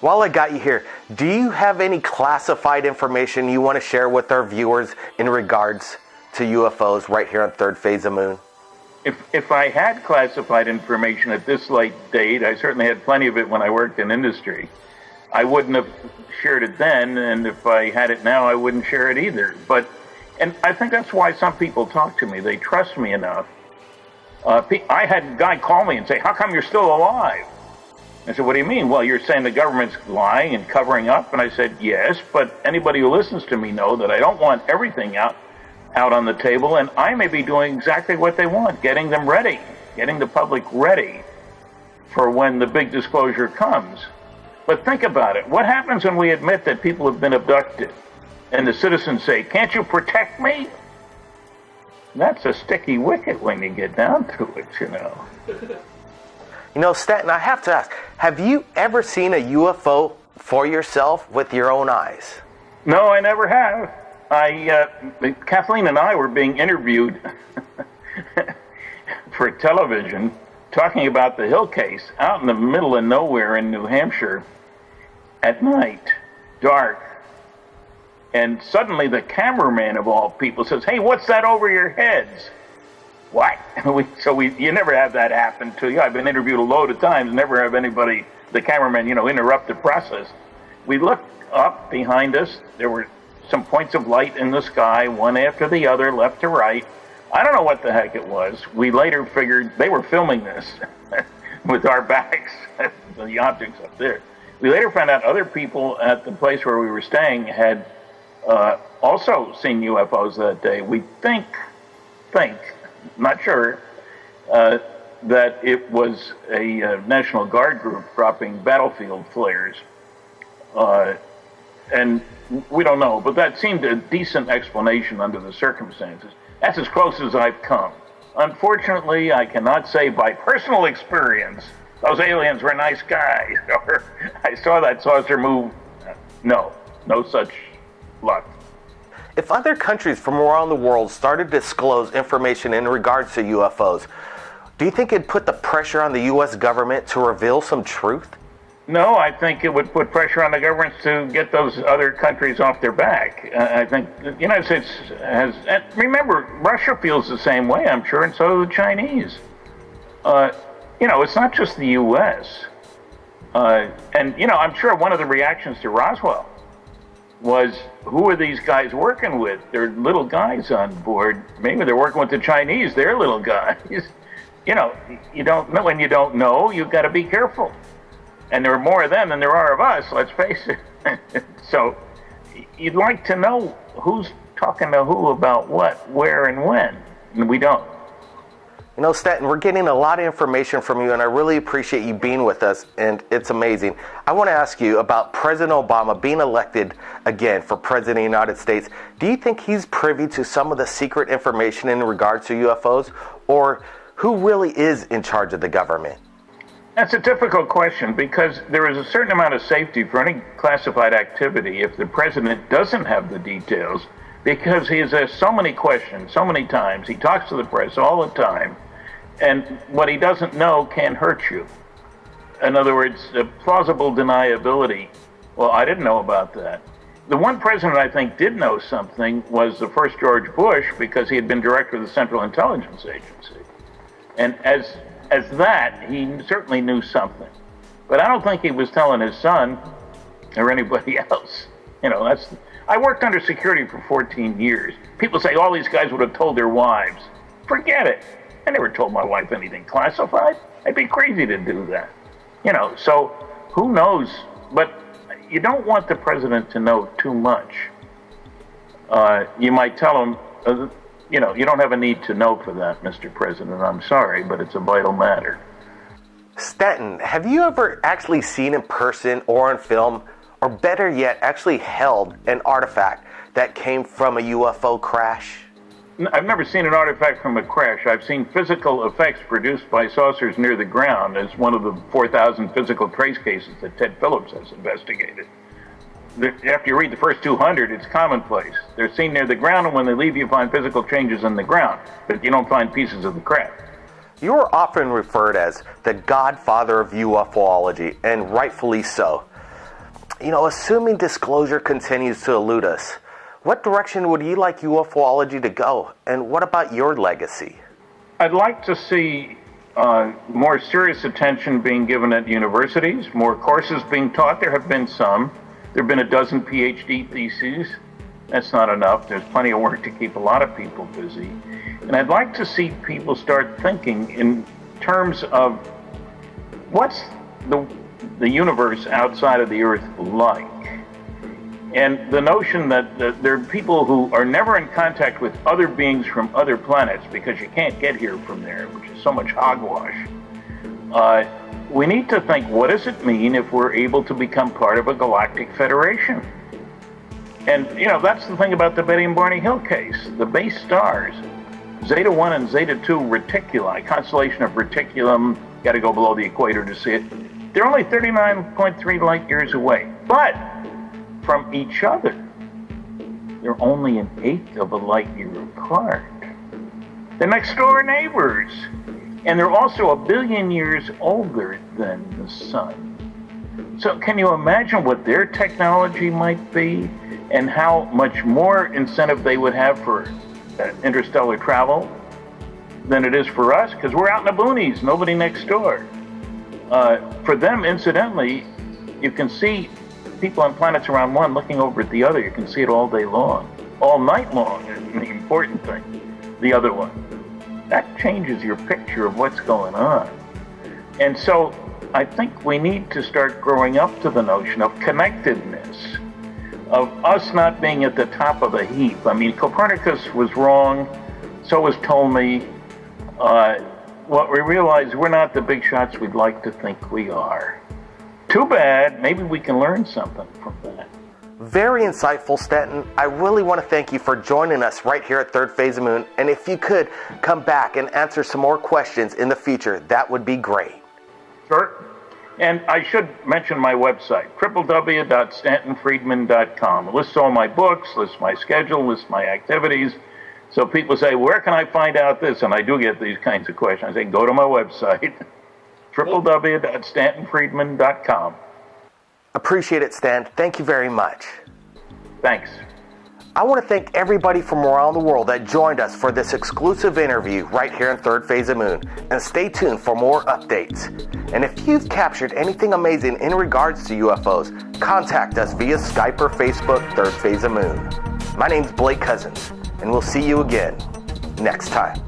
While I got you here, do you have any classified information you want to share with our viewers in regards to UFOs right here on Third Phase of Moon? If I had classified information at this late date, I certainly had plenty of it when I worked in industry. I wouldn't have shared it then, and if I had it now, I wouldn't share it either. And I think that's why some people talk to me. They trust me enough. I had a guy call me and say, "How come you're still alive?" I said, "What do you mean?" "Well, you're saying the government's lying and covering up." And I said, "Yes, but anybody who listens to me know that I don't want everything out on the table, and I may be doing exactly what they want, getting them ready, getting the public ready for when the big disclosure comes." But think about it. What happens when we admit that people have been abducted and the citizens say, "Can't you protect me?" That's a sticky wicket when you get down to it, you know. You know, Stanton, I have to ask, have you ever seen a UFO for yourself with your own eyes? No, I never have. Kathleen and I were being interviewed for television talking about the Hill case out in the middle of nowhere in New Hampshire at night, dark. And suddenly the cameraman of all people says, "Hey, what's that over your heads?" What? You never have that happen to you. I've been interviewed a load of times, never have anybody, the cameraman, interrupt the process. We looked up behind us. There were some points of light in the sky, one after the other, left to right. I don't know what the heck it was. We later figured they were filming this with our backs, the objects up there. We later found out other people at the place where we were staying had also seen UFOs that day. We think, not sure, that it was a National Guard group dropping battlefield flares. And we don't know, but that seemed a decent explanation under the circumstances. That's as close as I've come. Unfortunately, I cannot say by personal experience, those aliens were nice guys, or I saw that saucer move. No such luck. If other countries from around the world started to disclose information in regards to UFOs, do you think it'd put the pressure on the U.S. government to reveal some truth? No, I think it would put pressure on the governments to get those other countries off their back. I think the United States has, and remember, Russia feels the same way, I'm sure, and so do the Chinese. It's not just the U.S. I'm sure one of the reactions to Roswell was, who are these guys working with? They're little guys on board. Maybe they're working with the Chinese. They're little guys. You don't know. When you don't know, you've got to be careful. And there are more of them than there are of us, let's face it. So you'd like to know who's talking to who about what, where, and when. And we don't. You know, Stanton, we're getting a lot of information from you, and I really appreciate you being with us, and it's amazing. I want to ask you about President Obama being elected again for President of the United States. Do you think he's privy to some of the secret information in regards to UFOs, or who really is in charge of the government? That's a difficult question, because there is a certain amount of safety for any classified activity if the president doesn't have the details, because he has asked so many questions so many times. He talks to the press all the time, and what he doesn't know can hurt you. In other words, plausible deniability. Well, I didn't know about that. The one president I think did know something was the first George Bush, because he had been director of the Central Intelligence Agency. And as that, he certainly knew something. But I don't think he was telling his son or anybody else. I worked under security for 14 years. People say all these guys would have told their wives. Forget it. I never told my wife anything classified. I'd be crazy to do that. So who knows? But you don't want the president to know too much. You might tell him, you don't have a need to know for that, Mr. President. I'm sorry, but it's a vital matter. Stanton, have you ever actually seen in person or on film, or better yet, actually held an artifact that came from a UFO crash? I've never seen an artifact from a crash. I've seen physical effects produced by saucers near the ground, as one of the 4,000 physical trace cases that Ted Phillips has investigated. After you read the first 200, it's commonplace. They're seen near the ground, and when they leave, you find physical changes in the ground, but you don't find pieces of the craft. You are often referred as the godfather of UFOlogy, and rightfully so. Assuming disclosure continues to elude us, what direction would you like UFOlogy to go? And what about your legacy? I'd like to see more serious attention being given at universities, more courses being taught. There have been some. There have been a dozen PhD theses. That's not enough. There's plenty of work to keep a lot of people busy. And I'd like to see people start thinking in terms of what's the universe outside of the Earth like. And the notion that there are people who are never in contact with other beings from other planets because you can't get here from there, which is so much hogwash. We need to think, what does it mean if we're able to become part of a galactic federation? And, that's the thing about the Betty and Barney Hill case. The base stars, Zeta 1 and Zeta 2 reticuli, constellation of Reticulum, got to go below the equator to see it. They're only 39.3 light years away. But from each other, they're only an eighth of a light year apart. They're next door neighbors. And they're also 1 billion years older than the sun. So can you imagine what their technology might be and how much more incentive they would have for interstellar travel than it is for us? Because we're out in the boonies, nobody next door. For them, incidentally, you can see people on planets around one looking over at the other. You can see it all day long, all night long, and the important thing, the other one. That changes your picture of what's going on. And so I think we need to start growing up to the notion of connectedness, of us not being at the top of the heap. I mean, Copernicus was wrong, so was Ptolemy. What we realize, we're not the big shots we'd like to think we are. Too bad. Maybe we can learn something from that. Very insightful, Stanton. I really want to thank you for joining us right here at Third Phase of Moon. And if you could come back and answer some more questions in the future, that would be great. Sure. And I should mention my website, www.stantonfriedman.com. It lists all my books, lists my schedule, lists my activities. So people say, where can I find out this? And I do get these kinds of questions. I say, go to my website, www.stantonfriedman.com. Appreciate it, Stan. Thank you very much. Thanks. I want to thank everybody from around the world that joined us for this exclusive interview right here in Third Phase of Moon. And stay tuned for more updates. And if you've captured anything amazing in regards to UFOs, contact us via Skype or Facebook, Third Phase of Moon. My name's Blake Cousins, and we'll see you again next time.